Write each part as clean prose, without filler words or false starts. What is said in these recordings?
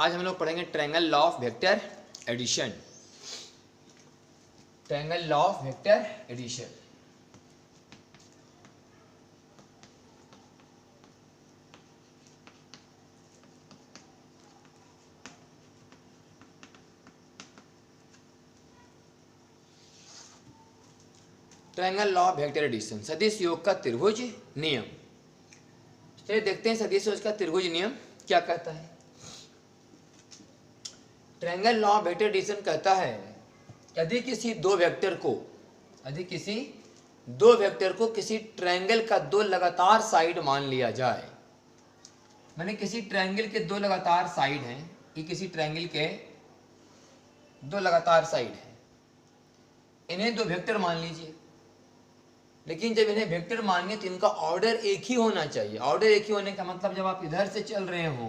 आज हम लोग पढ़ेंगे triangle law of vector addition. Triangle law of vector addition. Triangle law of vector addition, सदिश योग का त्रिभुज नियम। चलिए देखते हैं सदिश योग का त्रिभुज नियम क्या कहता है। Triangle law of vector addition कहता है यदि किसी दो वेक्टर को किसी ट्रायंगल का दो लगातार साइड मान लिया जाए, माने किसी ट्रायंगल के दो लगातार साइड हैं, कि किसी ट्रायंगल के दो लगातार साइड हैं, इन्हें दो वेक्टर मान लीजिए। लेकिन जब इन्हें वेक्टर मानेंगे तो इनका ऑर्डर एक ही होना चाहिए। ऑर्डर एक ही होने का मतलब जब आप इधर से चल रहे हो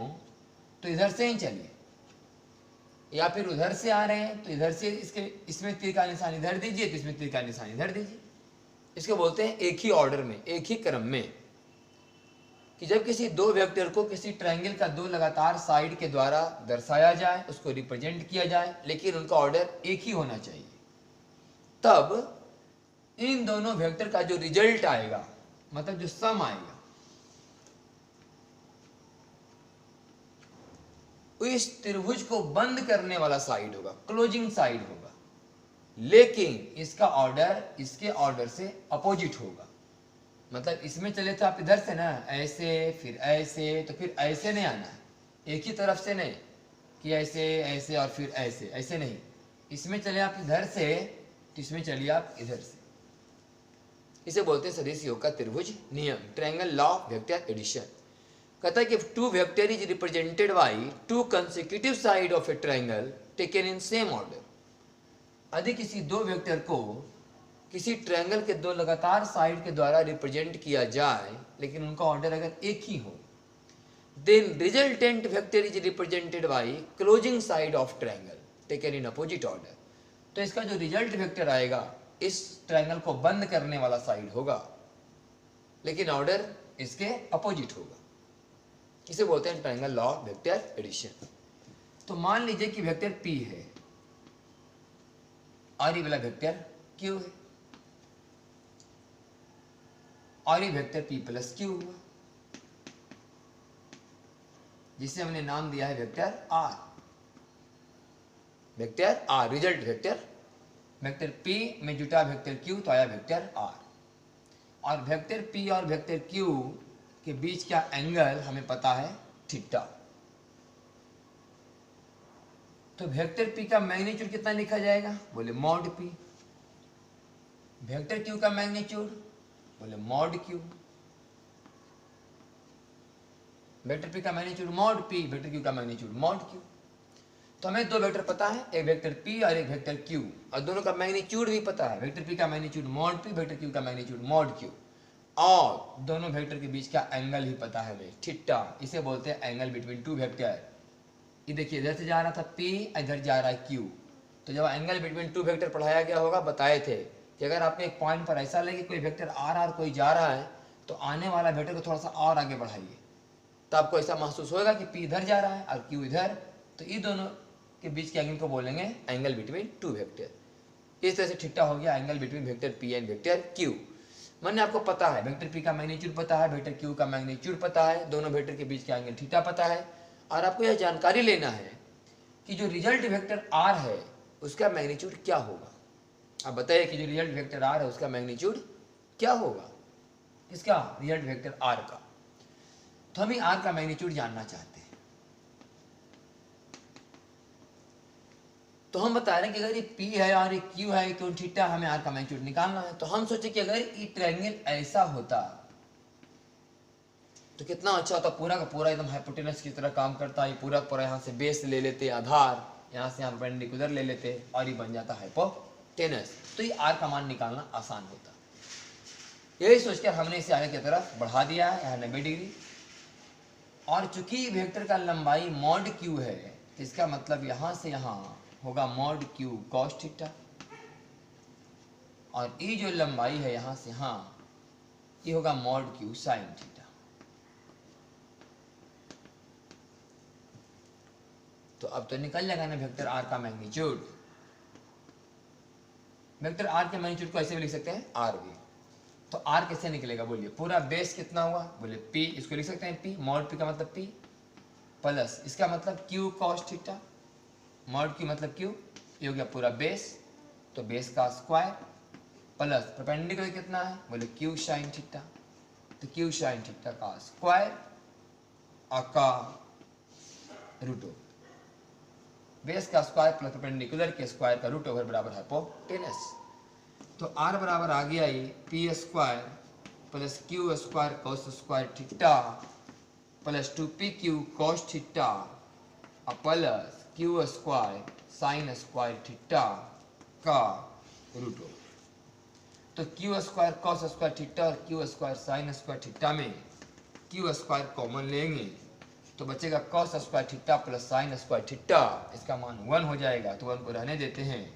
तो इधर से ही चलिए, या फिर उधर से आ रहे हैं तो इधर से इसमें तीर का निशान इधर दीजिए, तो इसमें तीर का निशान इधर दीजिए। इसको बोलते हैं एक ही ऑर्डर में, एक ही क्रम में, कि जब किसी दो वेक्टर को किसी ट्रायंगल का दो लगातार साइड के द्वारा दर्शाया जाए, उसको रिप्रेजेंट किया जाए, लेकिन उनका ऑर्डर एक ही होना चाहिए, तब इन दोनों वेक्टर का जो रिजल्ट आएगा, मतलब जो सम आएगा, इस त्रिभुज को बंद करने वाला साइड होगा, क्लोजिंग साइड होगा, लेकिन इसका ऑर्डर इसके ऑर्डर से अपोजिट होगा। मतलब इसमें चले तो आप इधर से ना ऐसे, फिर ऐसे, तो फिर ऐसे नहीं आना है, एक ही तरफ से नहीं कि ऐसे ऐसे और फिर ऐसे, ऐसे नहीं। इसमें चले आप इधर से तो इसमें चलिए आप इधर से। इसे बोलते हैं सदिश योग का त्रिभुज नियम, triangle law of vector addition. कहता है कि two vector is represented by two consecutive side of a triangle taken in same order. यदि किसी दो वेक्टर को किसी ट्रायंगल के दो लगातार साइड के द्वारा रिप्रेजेंट किया जाए, लेकिन उनका ऑर्डर अगर एक ही हो, then resultant vector is represented by closing side of triangle taken in opposite order. तो इसका जो रिजल्ट वेक्टर आएगा इस ट्रायंगल को बंद करने वाला साइड होगा, लेकिन ऑर्डर इसके अपोजिट होगा। इसे बोलते हैं triangle law of vector addition. तो मान लीजिए कि वेक्टर P है और ये वाला वेक्टर Q है, और ये वेक्टर P प्लस Q हुआ, जिसे हमने नाम दिया है vector R। Vector R result vector P में जुटा वेक्टर Q तो आया वेक्टर R। और वेक्टर P और वेक्टर Q के बीच का एंगल हमें पता है थीटा। तो वेक्टर P का मैग्नीट्यूड कितना लिखा जाएगा, बोले मॉड P। वेक्टर Q का मैग्नीट्यूड बोले मॉड Q। वेक्टर P का magnitude mod P, vector Q का मैग्नीट्यूड मॉड Q। तो हमें दो वेक्टर पता है, एक वेक्टर P और एक वेक्टर Q, और दोनों का मैग्नीट्यूड भी पता है। वेक्टर P का magnitude mod P, vector Q का मैग्नीट्यूड मॉड Q, और दोनों वेक्टर के बीच का एंगल ही पता है थीटा। इसे बोलते हैं एंगल बिटवीन टू वेक्टर। ये देखिए इधर से जा रहा था P, इधर जा रहा है Q। तो जब एंगल बिटवीन टू वेक्टर पढ़ाया गया होगा, बताए थे कि अगर आपने एक पॉइंट पर ऐसा लगे कोई वेक्टर R कोई जा रहा है, तो आने वाला वेक्टर को थोड़ा सा और आगे बढ़ाइए, तो आपको ऐसा महसूस होगा कि P इधर जा रहा है और Q इधर। तो ये दोनों के बीच के एंगल को बोलेंगे एंगल बिटवीन टू वेक्टर। इस तरह से थीटा हो गया angle between vector P and vector Q। मैंने आपको पता है वेक्टर P का मैग्नीट्यूड पता है, वेक्टर Q का मैग्नीट्यूड पता है, दोनों वेक्टर के बीच का एंगल थीटा पता है, और आपको यह जानकारी लेना है कि जो रिजल्ट वेक्टर R है उसका मैग्नीट्यूड क्या होगा। आप बताइए कि जो रिजल्ट वेक्टर R है उसका मैग्नीट्यूड क्या होगा, इसका रिजल्ट वेक्टर R का। तो हम R का मैग्नीट्यूड जानना चाहते हैं। तो हम बता रहे हैं कि अगर ये P है और ये Q है तो थीटा हमें R का मैग्नीट्यूड निकालना है। तो हम सोचे कि अगर ये ट्रायंगल ऐसा होता तो कितना अच्छा होता, पूरा का पूरा एकदम हाइपोटेनस की तरह काम करता। ये पूरा पूरा यहाँ से बेस ले लेते, आधार यहाँ से यहाँ परपेंडिकुलर ले लेते, और ये बन जाता हाइपोटेनस। तो ये R का मान निकालना आसान होता। यही सोचकर हमने इसे आगे की तरफ बढ़ा दिया है, यहाँ 90 डिग्री। और चूंकि वेक्टर का लंबाई मॉड Q है, इसका मतलब यहाँ से यहाँ होगा मॉड Q cos थीटा, और ये जो लंबाई है यहाँ से यहाँ, ये होगा मॉड Q sin थीटा। तो अब तो निकल जाएगा ना वेक्टर आर का मैग्नीट्यूड। वेक्टर आर के मैग्नीट्यूड को ऐसे भी लिख सकते हैं आर भी। तो आर कैसे निकलेगा बोलिए, पूरा बेस कितना हुआ बोले पी, इसको लिख सकते हैं पी, मॉड पी का मतलब पी प्लस इसका मतलब Q cos theta, mod Q मतलब क्यू, ये हो गया पूरा बेस, तो बेस का स्क्वायर प्लस परपेंडिकुलर कितना है बोले क्यू साइन थीटा, तो क्यू साइन थीटा का स्क्वायर का रूट ओवर, बेस का स्क्वायर प्लस परपेंडिकुलर के स्क्वायर का रूट ओवर बराबर हाइपोटेनस। तो r बराबर आ गया ये P square plus Q square cos square theta plus 2p Q cos theta plus Q square sine square theta का रूट ओवर। तो Q square cos square theta और Q square sine square theta में Q square common लेंगे तो बचेगा cos square theta plus sign square theta, इसका मान 1 हो जाएगा, तो 1 को रहने देते हैं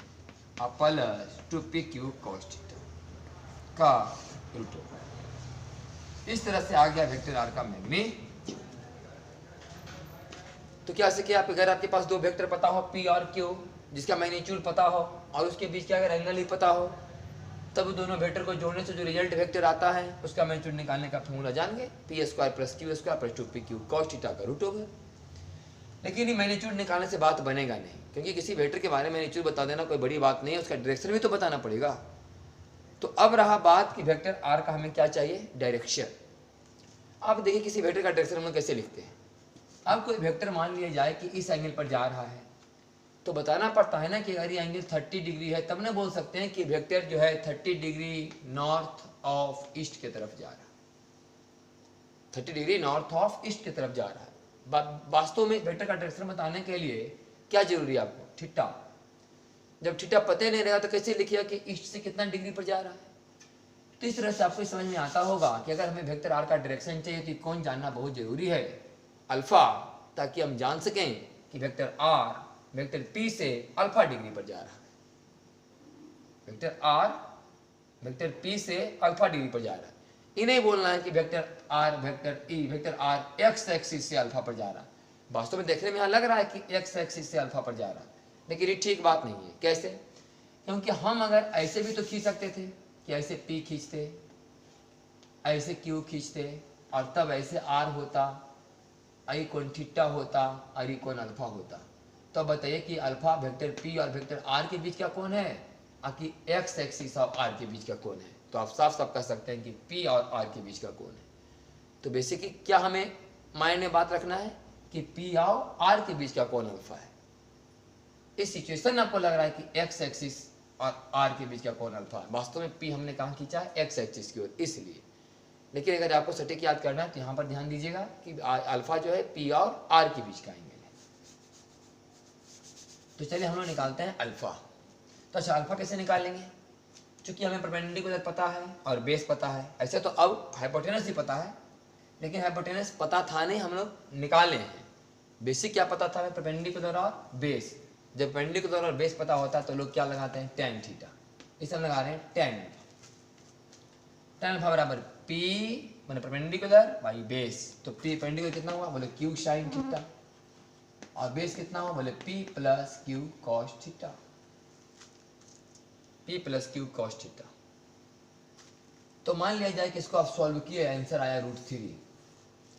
plus 2p Q cos theta का रूट ओवर। इस तरह से आ गया वेक्टर आर का मैग्नीट्यूड। तो क्या से क्या अगर आपके पास दो वेक्टर पता हो p और q, जिसका मैग्नीट्यूड पता हो और उसके बीच का अगर एंगल ही पता हो, तब दोनों वेक्टर को जोड़ने से जो रिजल्ट वेक्टर आता है उसका मैग्नीट्यूड निकालने का फॉर्मूला जान गए, P square plus Q square plus 2p Q cos theta का रूट ओवर। लेकिन ये मैग्नीट्यूड निकालने से बात बनेगा नहीं, क्योंकि किसी वेक्टर के बारे में मैग्नीट्यूड बता देना कोई बड़ी बात नहीं है, उसका डायरेक्शन भी तो बताना पड़ेगा। तो अब रहा बात कि वेक्टर आर का हमें क्या चाहिए, डायरेक्शन। अब देखिए किसी वेक्टर का डायरेक्शन हम लोग कैसे लिखते हैं। अब कोई वेक्टर मान लिया जाए कि इस एंगल पर जा रहा है, तो बताना पड़ता है ना कि अगर ये एंगल 30 डिग्री है तब ना बोल सकते हैं कि वेक्टर जो है 30 डिग्री नॉर्थ ऑफ ईस्ट की तरफ जा रहा है, 30 डिग्री नॉर्थ ऑफ ईस्ट की तरफ जा रहा है। वास्तव में वेक्टर का डायरेक्शन बताने के लिए क्या जरूरी है आपको, थीटा। जब थीटा पता नहीं रहेगा तो कैसे लिखिएगा कि ईस्ट से कितना डिग्री पर जा रहा है। तो इस तरह से आपको समझ में आता होगा कि अगर हमें वेक्टर आर का डायरेक्शन चाहिए तो कौन जानना बहुत जरूरी है, अल्फा, ताकि हम जान सकें कि वेक्टर आर वेक्टर पी से अल्फा डिग्री पर जा रहा है, वेक्टर आर वेक्टर पी से अल्फा डिग्री पर जा रहा है। इन्हें बोलना है कि vector R vector E vector R X axis से अल्फा पर जा रहा है। वास्तव में देखने में यहाँ लग रहा है कि एक्स एक्सिस से अल्फा पर जा रहा है, लेकिन ये ठीक बात नहीं है। कैसे, क्योंकि हम अगर ऐसे भी तो खींच सकते थे कि ऐसे पी खींचते, ऐसे क्यू खींचते और तब ऐसे आर होता, आई कोण थीटा होता और ई कोण अल्फा होता। तो बताइए कि अल्फा वेक्टर पी और वेक्टर आर के बीच का कोण है कि एक्स एक्सिस और आर के बीच का कोण है। तो आप साफ साफ कह सकते हैं कि पी और आर के बीच का कोण है। तो बेसिकली क्या हमें माइंड में बात रखना है कि पी और आर के बीच का कोण अल्फा है। इस सिचुएशन में आपको लग रहा है कि एक्स एक्सिस और आर के बीच का कोण अल्फा है, वास्तव में पी हमने कहाँ खींचा है, एक्स एक्सिस की ओर, इसलिए। लेकिन अगर आपको सटीक याद करना है तो यहाँ पर ध्यान दीजिएगा कि अल्फा जो है पी और आर के बीच का एंगल है। तो चलिए हम लोग निकालते हैं अल्फा। तो अच्छा अल्फा कैसे निकालेंगे, चूंकि हमें परपेंडिकुलर पता है और बेस पता है। ऐसे तो अब हाइपोटेनस ही पता है, लेकिन हाइपोटेनस पता था नहीं, हम लोग निकाले हैं। बेसिक क्या पता था, परपेंडिकुलर और बेस। जब परपेंडिकुलर और बेस पता होता है तो लोग क्या लगाते हैं, टेन थीटा। इसे हम लगा रहे हैं टेन अल्फा बराबर पी मैंने परपेंडिकुलर बाई बेस। तो पी परपेंडिकुलर कितना हुआ बोले क्यू साइन थीटा, और बेस कितना हुआ बोले p plus Q cos theta, p plus Q cos theta. तो मान लिया जाए कि इसको आप सॉल्व किए, आंसर आया √3,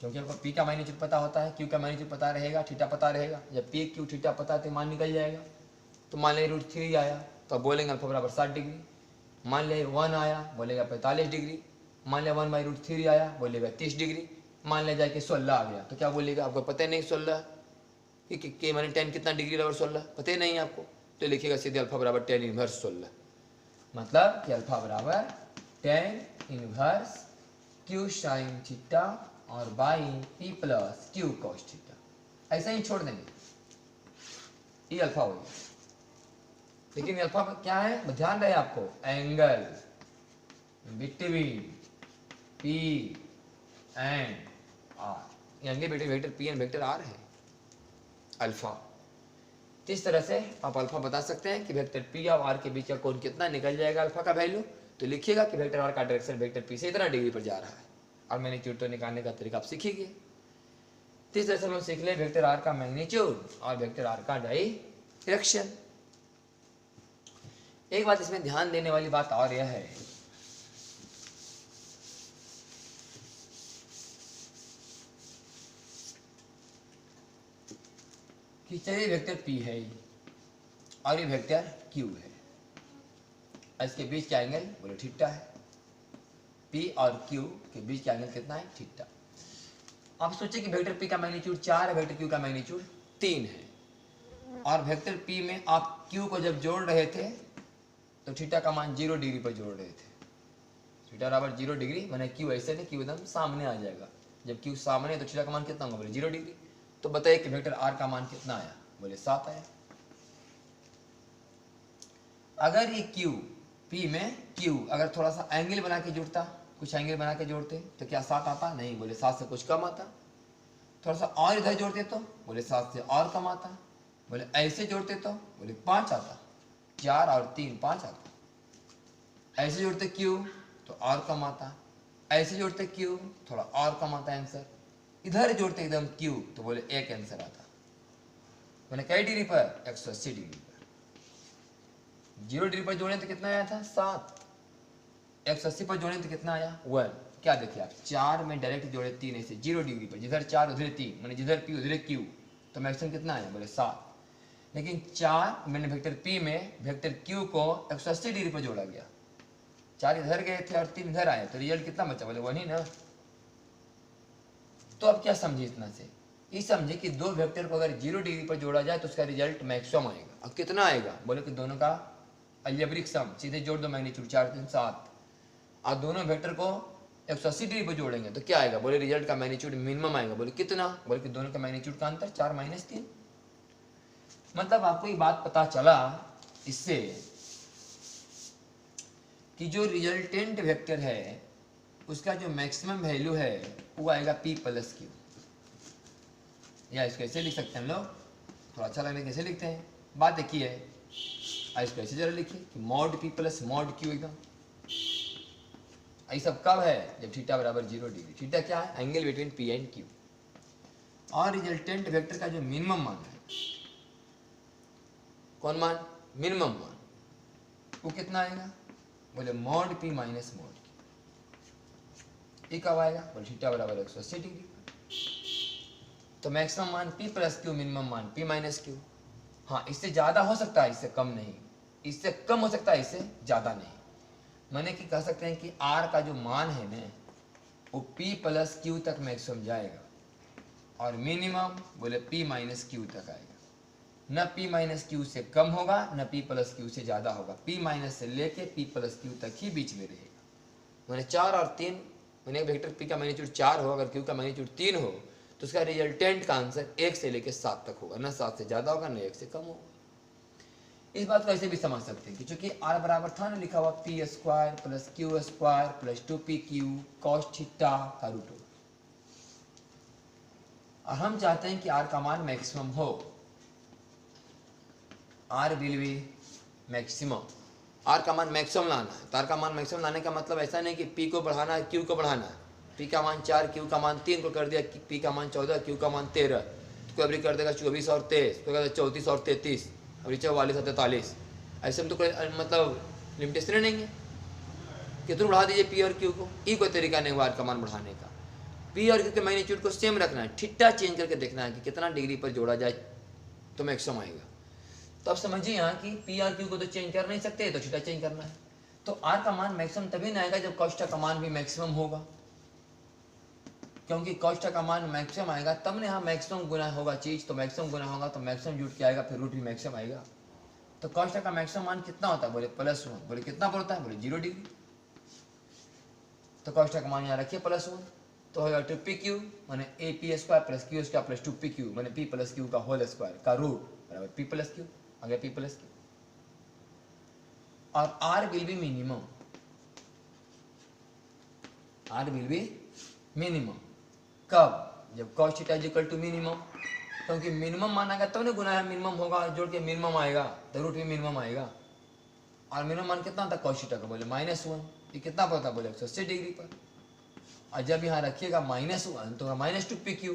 क्योंकि आपको p का मैग्नीट्यूड पता होता है, q का मैग्नीट्यूड पता रहेगा, थीटा पता रहेगा। जब p q थीटा पता है तो मान निकल जाएगा। तो मान लिया √3 आया तो आप बोलेंगे अल्फा बराबर 60 डिग्री। मान लिया 1 आया बोलेगा 45 डिग्री। मान लिया 1/√3 आया बोलेगा 30 डिग्री। मान लिया जाए कि 16 आ गया तो क्या बोलेगा, आपको पता ही नहीं 16 कि माने 10 कितना डिग्री बराबर 16 पता ही नहीं है आपको, तो लिखिएगा सीधे अल्फा बराबर 10 इनवर्स 16। मतलब कि अल्फा बराबर 10 इनवर्स क्यू साइन थीटा और by p plus Q cos theta. ऐसा ही छोड़ देंगे, ये अल्फा हो गया। लेकिन अल्फा क्या है, ध्यान रहे आपको, angle between p and r। Angle between vector p and vector r है अल्फा। इस तरह से आप अल्फा बता सकते हैं कि वेक्टर p और r के बीच का कोण कितना निकल जाएगा अल्फा का वैल्यू। तो लिखिएगा कि वेक्टर r का डायरेक्शन वेक्टर p से इतना डिग्री पर जा रहा है, और मैंने क्यूटो निकालने का तरीका आप सीखिए। तो इस तरह से हम सीख ले वेक्टर आर का मैग्नीट्यूड और वेक्टर आर का डायरेक्शन। एक बात इसमें ध्यान देने वाली बात और यह है कि चलिए वेक्टर P है और ये वेक्टर Q है, इसके बीच का एंगल बोले थीटा है। P और Q के बीच का एंगल कितना है? थीटा। आप सोचिए कि वेक्टर P का मैग्नीट्यूड 4 है, वेक्टर Q का मैग्नीट्यूड 3 है और वेक्टर P में आप Q को जब जोड़ रहे थे तो थीटा का मान 0 डिग्री पर जोड़ रहे थे। थीटा बराबर 0 डिग्री, मैंने Q ऐसे नहीं, Q एकदम सामने आ जाएगा। जब Q सामने है तो थीटा का मान कितना होगा? बोले 0 डिग्री। तो बताइए कि वेक्टर R का मान कितना आया? बोले 7 आया। अगर ये Q P में Q अगर थोड़ा सा एंगल बना के जुड़ता, कुछ एंगल बना के जोड़ते तो क्या 7 आता? नहीं, बोले 7 से कुछ कम आता। थोड़ा सा और इधर जोड़ते तो बोले 7 से और कम आता। बोले ऐसे जोड़ते तो बोले 5 आता। 4 और 3 5 आता। ऐसे जोड़ते Q तो और कम आता। ऐसे जोड़ते Q थोड़ा और कम आता आंसर। इधर जोड़ते एकदम Q तो बोले 1 आंसर आता। मैंने कई डिग्री पर? 180 डिग्री पर। 0 डिग्री पर जोड़े तो कितना आया था? 7। 180 पर जोड़े तो कितना आया? 1। क्या देखिए आप, 4 में डायरेक्ट जोड़े 3 ऐसे 0 डिग्री पर, जिधर 4 उधर 3, मैंने जिधर P उधर Q, तो मैक्सिमम कितना आया? बोले 7। लेकिन 4 मैंने वेक्टर P में वेक्टर Q को 180 डिग्री पर जोड़ा गया, 4 इधर गए थे और 3 इधर आए, तो रिजल्ट कितना बचा? बोले 1 ही ना। तो अब क्या समझे इतना से? ये समझे कि दो वेक्टर को अगर 0 डिग्री पर जोड़ा जाए तो उसका रिजल्ट मैक्सिमम आएगा। अब कितना आएगा? बोले कि दोनों का अलजेब्रिक सम, सीधे जोड़ दो मैग्नीट्यूड 4 3 7, और दोनों वेक्टर को 180 डिग्री पर जोड़ेंगे तो क्या आएगा? बोले रिजल्ट का मैग्नीट्यूड मिनिमम आएगा। बोले कितना? बोले कि दोनों का मैग्नीट्यूड का अंतर 4 - 3। मतलब आपको ये बात पता चला इससे कि जो रिजल्टेंट वेक्टर है उसका जो मैक्सिमम वैल्यू है वो आएगा P + Q। या इसको ऐसे लिख सकते हैं हम लोग, थोड़ा अच्छा लगने कैसे लिखते हैं, बात देखिए। इसको ऐसे जरा लिखिए कि mod P + mod Q एकदम। ये सब कब है? जब थीटा बराबर 0 डिग्री। थीटा क्या है? Angle between P and Q। और रिजल्टेंट वेक्टर का जो मिनिमम मान है, कौन मान? मिनिमम मान, वो कितना आएगा? बोले mod P - mod Q। ये कब आएगा? बोले थीटा बराबर 180 डिग्री। तो मैक्सिमम मान P + Q, मिनिमम मान P - Q। हाँ, इससे ज़्यादा हो सकता है, इससे कम नहीं। इससे कम हो सकता है, इससे ज़्यादा नहीं। मैंने कि कह सकते हैं कि R का जो मान है ना वो P + Q तक मैक्सिमम जाएगा और मिनिमम बोले P - Q तक आएगा। न P - Q से कम होगा, न P + Q से ज़्यादा होगा। P- से लेके P + Q तक ही बीच में रहेगा। मैंने 4 और 3, मैंने वेक्टर P का मैग्नीट्यूड 4 हो, अगर Q का मैग्नीट्यूड 3 हो तो उसका रिजल्टेंट का आंसर 1 से लेकर 7 तक होगा, न 7 से ज़्यादा होगा, न 1 से कम होगा। इस बात को ऐसे भी समझ सकते हैं कि चूंकि R बराबर था ना लिखा हुआ P² + Q² + 2PQ cos theta का रूट होगा, और हम चाहते हैं कि R का मान मैक्सिमम हो। R will be maximum, R का मान मैक्सिमम लाना है। तो R का मान मैक्सिमम लाने का मतलब ऐसा नहीं कि P को बढ़ाना है, Q को बढ़ाना है। P का मान 4, Q का मान 3 को कर दिया, P का मान 14, Q का मान 13, तो कोई अभी कर देगा 24 और 23, कोई कहता 34 और 33, अभी 44 और 43। ऐसे में तो कोई मतलब लिमिटेशन नहीं है, कितना बढ़ा दीजिए P और Q को। ये कोई तरीका नहीं हुआ R का मान बढ़ाने का। P और Q के मैग्नीट्यूड को सेम रखना है, थीटा चेंज करके देखना है कि कितना डिग्री पर जोड़ा जाए तो मैक्सिमम आएगा। तो अब समझिए यहाँ कि P और Q को तो चेंज कर नहीं सकते, तो थीटा चेंज करना है। तो R का मान मैक्सिमम तभी ना आएगा जब cos का मान भी मैक्सिमम होगा, क्योंकि cos का मान मैक्सिमम आएगा तब ना यहाँ मैक्सिमम गुना होगा चीज, तो मैक्सिमम गुना होगा तो मैक्सिमम जुट के आएगा, फिर रूट भी मैक्सिमम आएगा। तो cos का मैक्सिमम मान कितना होता है? बोले +1। बोले कितना पड़ता है? बोले 0 डिग्री। तो cos का मान यहाँ रखिए +1, तो होगा 2PQ माने AP² + Q² + 2PQ माने P + Q का होल स्क्वायर का रूट बराबर P + Q, आ गया P + Q। और R will be minimum, R will be minimum कब? जब cos थीटा = मिनिमम, क्योंकि मिनिमम माना गया तब ना गुना है मिनिमम होगा, जोड़ के मिनिमम आएगा तो रूट भी मिनिमम आएगा। और मिनिमम मान कितना था cos थीटा का? बोले -1। ये कितना पड़ता है? बोले 180 डिग्री पर। और जब यहाँ रखिएगा -1 तो -2PQ,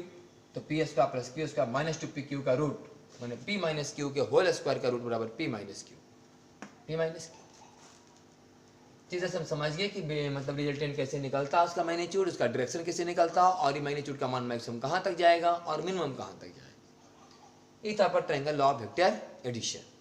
तो P square plus Q square minus 2 P Q का रूट मैंने पी माइनस क्यू के होल स्क्वायर का रूट बराबर पी माइनस क्यू। चीज़ें सब समझ गए कि मतलब रिजल्टेंट कैसे निकलता, उसका मैग्नीट्यूड, उसका डायरेक्शन कैसे निकलता, और ये मैग्नीट्यूड का मान मैक्सिमम कहाँ तक जाएगा और मिनिमम कहाँ तक जाएगा। ये था पर triangle law of vector addition.